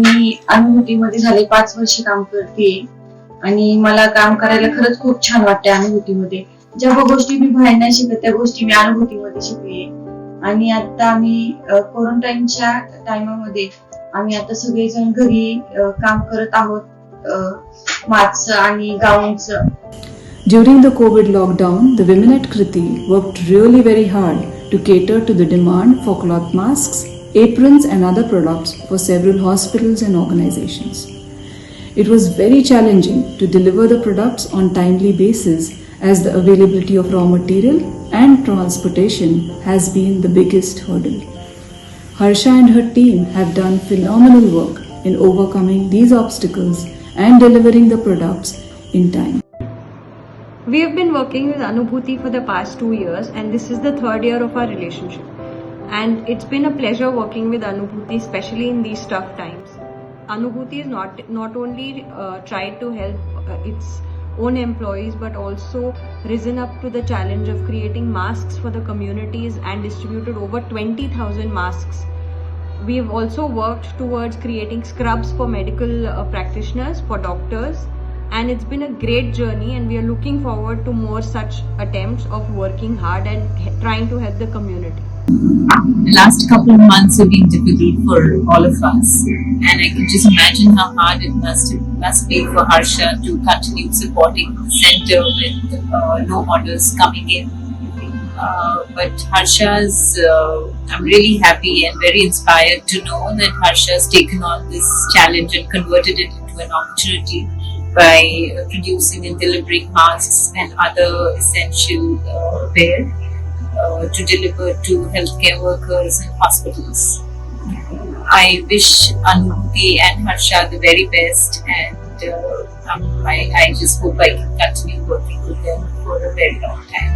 मी अनुभूतीमध्ये झाले 5 वर्ष काम करते आणि मला काम करायला खरंच खूप छान वाटते. अनुभूतीमध्ये ज्या गोष्टी मी बाहेर नाही शिकत त्या गोष्टी मी अनुभूतीमध्ये शिकले. आणि आता आम्ही क्वारंटाईनच्या टाइमामध्ये आम्ही आता सगळेजण घरी काम करत आहोत मास्क आणि गाऊनचं. During the COVID lockdown, the women at Kriti worked really very hard to cater to the demand for cloth masks, aprons and other products for several hospitals and organizations. It was very challenging to deliver the products on timely basis as the availability of raw material and transportation has been the biggest hurdle. Harsha and her team have done phenomenal work in overcoming these obstacles and delivering the products in time. We have been working with Anubhuti for the past 2 years and this is the 3rd year of our relationship. And it's been a pleasure working with Anubhuti, especially in these tough times. Anubhuti has not only tried to help its own employees but also risen up to the challenge of creating masks for the communities and distributed over 20,000 masks. We have also worked towards creating scrubs for medical practitioners, for doctors. And it's been a great journey and we are looking forward to more such attempts of working hard and trying to help the community. The last couple of months have been difficult for all of us and I can just imagine how hard it must be for Harsha to continue supporting the center with no orders coming in. But Harsha's, I'm really happy and very inspired to know that Harsha has taken on this challenge and converted it into an opportunity by producing and delivering masks and other essential wear to deliver to healthcare workers and hospitals. I wish Anubhuti and Harsha the very best and I just hope I can continue working with them for a very long time.